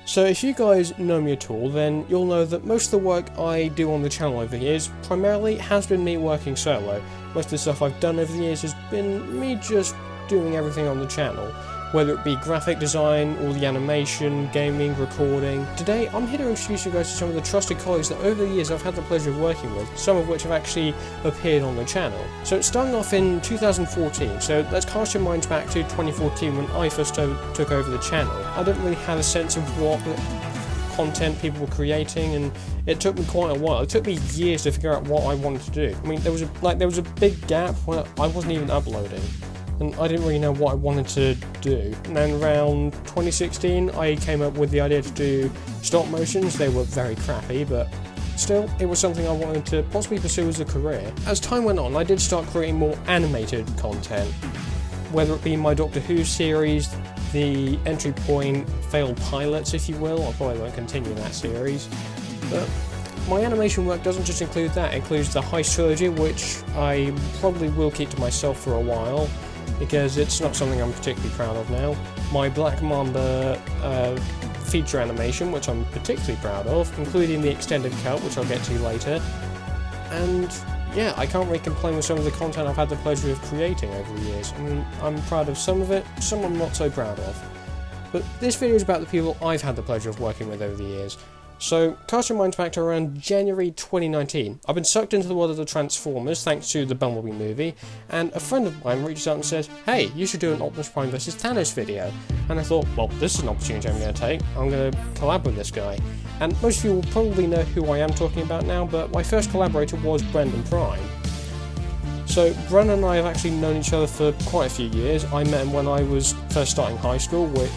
So if you guys know me at all, then you'll know that most of the work I do on the channel over the years primarily has been me working solo. Most of the stuff I've done over the years has been me just doing everything on the channel, whether it be graphic design, all the animation, gaming, recording. Today I'm here to introduce you guys to some of the trusted colleagues that over the years I've had the pleasure of working with, some of which have actually appeared on the channel. So starting off in 2014, so let's cast your minds back to 2014 when I first took over the channel. I didn't really have a sense of what content people were creating, and it took me quite a while. It took me years to figure out what I wanted to do. I mean, there was a big gap where I wasn't even uploading, and I didn't really know what I wanted to do. And then around 2016 I came up with the idea to do stop motions. They were very crappy, but still it was something I wanted to possibly pursue as a career. As time went on, I did start creating more animated content, whether it be my Doctor Who series, the Entry Point failed pilots, if you will. I probably won't continue that series, but my animation work doesn't just include that. It includes the Heist trilogy, which I probably will keep to myself for a while, because it's not something I'm particularly proud of now. My Black Mamba feature animation, which I'm particularly proud of, including the extended cut, which I'll get to later. And yeah, I can't really complain with some of the content I've had the pleasure of creating over the years. I mean, I'm proud of some of it, some I'm not so proud of. But this video is about the people I've had the pleasure of working with over the years. So, cast your minds back to around January 2019. I've been sucked into the world of the Transformers thanks to the Bumblebee movie, and a friend of mine reached out and said, "Hey, you should do an Optimus Prime vs Thanos video." And I thought, well, this is an opportunity I'm going to take. I'm going to collab with this guy. And most of you will probably know who I am talking about now, but my first collaborator was Bryan Prime. So, Bryan and I have actually known each other for quite a few years. I met him when I was first starting high school, which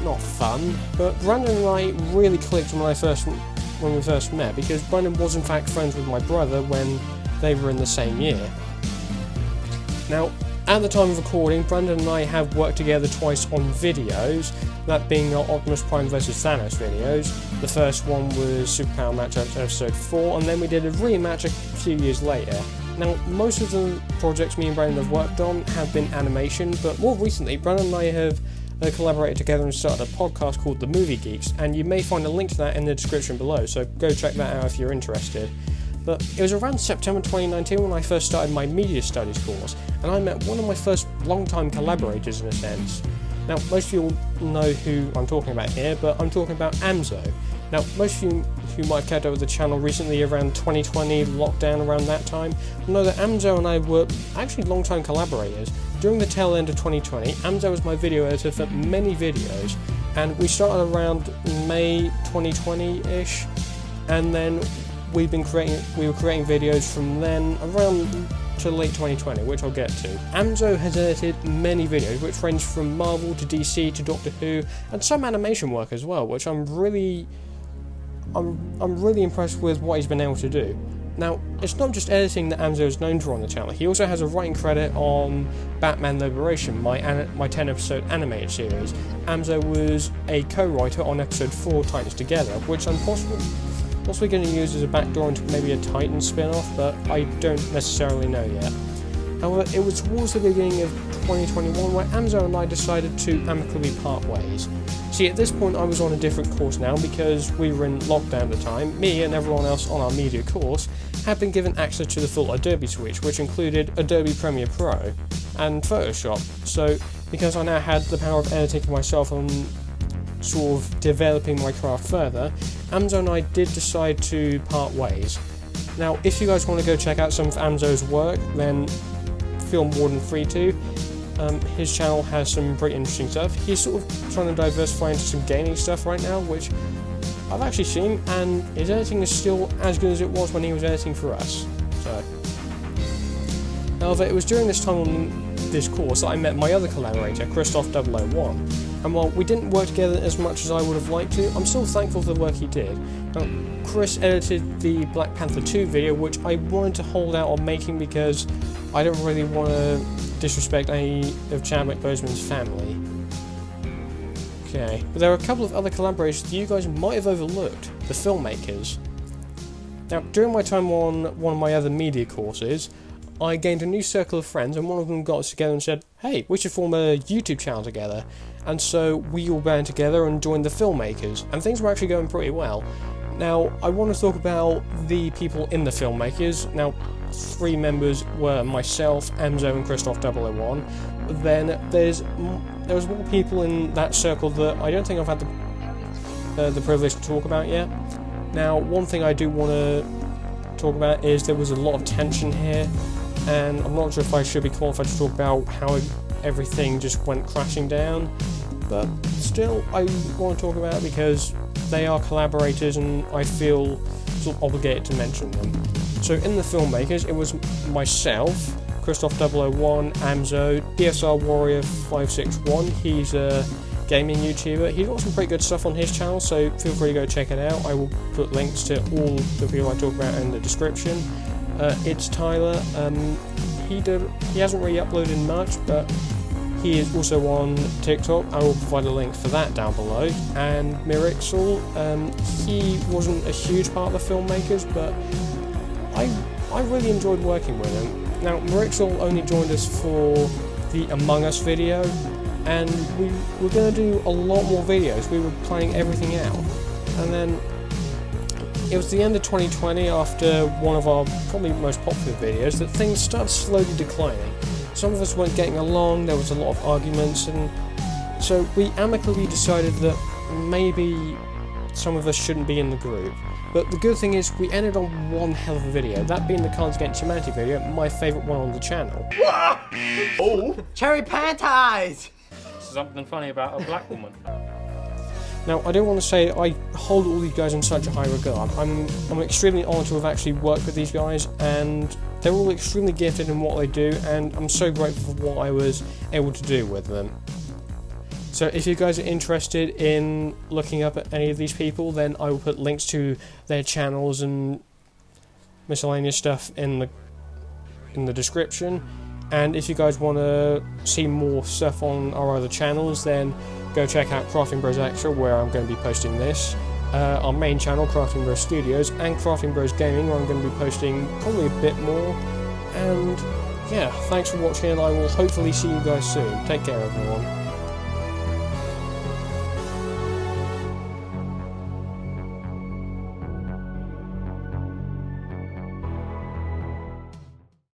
not fun, but Brandon and I really clicked when we first met, because Brandon was in fact friends with my brother when they were in the same year. Now, at the time of recording, Brandon and I have worked together twice on videos, that being our Optimus Prime vs Thanos videos. The first one was Superpower Matchup Episode 4, and then we did a rematch a few years later. Now, most of the projects me and Brandon have worked on have been animation, but more recently, Brandon and I have collaborated together and started a podcast called The Movie Geeks, and you may find a link to that in the description below, so go check that out if you're interested. But it was around September 2019 when I first started my media studies course, and I met one of my first long-time collaborators in a sense. Now, most of you will know who I'm talking about here, but I'm talking about Amzo. Now, most of you who might have kept up with the channel recently around 2020, lockdown around that time, will know that Amzo and I were actually long-time collaborators. During the tail end of 2020, Amzo was my video editor for many videos, and we started around May 2020-ish, and then we were creating videos from then around to late 2020, which I'll get to. Amzo has edited many videos, which range from Marvel to DC to Doctor Who, and some animation work as well, which I'm really impressed with what he's been able to do. Now, it's not just editing that Amzo is known for on the channel. He also has a writing credit on Batman Liberation, my 10-episode animated series. Amzo was a co-writer on episode 4, Titans Together, which I'm possibly going to use as a backdoor into maybe a Titan spin-off, but I don't necessarily know yet. However, it was towards the beginning of 2021 where Amzo and I decided to amicably part ways. See, at this point I was on a different course now because we were in lockdown at the time. Me and everyone else on our media course had been given access to the full Adobe suite, which included Adobe Premiere Pro and Photoshop. So, because I now had the power of editing for myself and sort of developing my craft further, Amzo and I did decide to part ways. Now, if you guys want to go check out some of Amzo's work, then feel more than free to. His channel has some pretty interesting stuff. He's sort of trying to diversify into some gaming stuff right now, which I've actually seen, and his editing is still as good as it was when he was editing for us. So, however, it was during this time on this course that I met my other collaborator, Christoph001, and while we didn't work together as much as I would have liked to, I'm still thankful for the work he did. Now, Chris edited the Black Panther 2 video, which I wanted to hold out on making because I don't really want to disrespect any of Chadwick Boseman's family. Okay, but there are a couple of other collaborations that you guys might have overlooked, the Filmmakers. Now, during my time on one of my other media courses, I gained a new circle of friends, and one of them got us together and said, hey, we should form a YouTube channel together. And so we all band together and joined the Filmmakers, and things were actually going pretty well. Now, I want to talk about the people in the Filmmakers. Now, 3 members were myself, Amzo, and Christoph001. Then there was more people in that circle that I don't think I've had the privilege to talk about yet. Now, one thing I do want to talk about is there was a lot of tension here, and I'm not sure if I should be qualified to talk about how everything just went crashing down, but still I want to talk about it because they are collaborators and I feel sort of obligated to mention them. So in the Filmmakers, it was myself, Christoph001, Amzo, DSRWARRIOR561, he's a gaming YouTuber. He's got some pretty good stuff on his channel, so feel free to go check it out. I will put links to all the people I talk about in the description. itztyler, he hasn't really uploaded much, but he is also on TikTok. I will provide a link for that down below. And Mirixle, he wasn't a huge part of the Filmmakers, but I really enjoyed working with him. Now, Mirixle only joined us for the Among Us video, and we were going to do a lot more videos. We were planning everything out. And then it was the end of 2020, after one of our probably most popular videos, that things started slowly declining. Some of us weren't getting along, there was a lot of arguments, and so we amicably decided that maybe some of us shouldn't be in the group. But the good thing is, we ended on one hell of a video, that being the Cards Against Humanity video, my favourite one on the channel. Oh! Cherry panties! Something funny about a black woman. Now, I don't want to say I hold all these guys in such a high regard. I'm extremely honoured to have actually worked with these guys, and they're all extremely gifted in what they do, and I'm so grateful for what I was able to do with them. So if you guys are interested in looking up at any of these people, then I will put links to their channels and miscellaneous stuff in the description. And if you guys want to see more stuff on our other channels, then go check out Crafting Bros Extra, where I'm going to be posting this. Our main channel, Crafting Bros Studios, and Crafting Bros Gaming, where I'm going to be posting probably a bit more. And yeah, thanks for watching, and I will hopefully see you guys soon. Take care, everyone.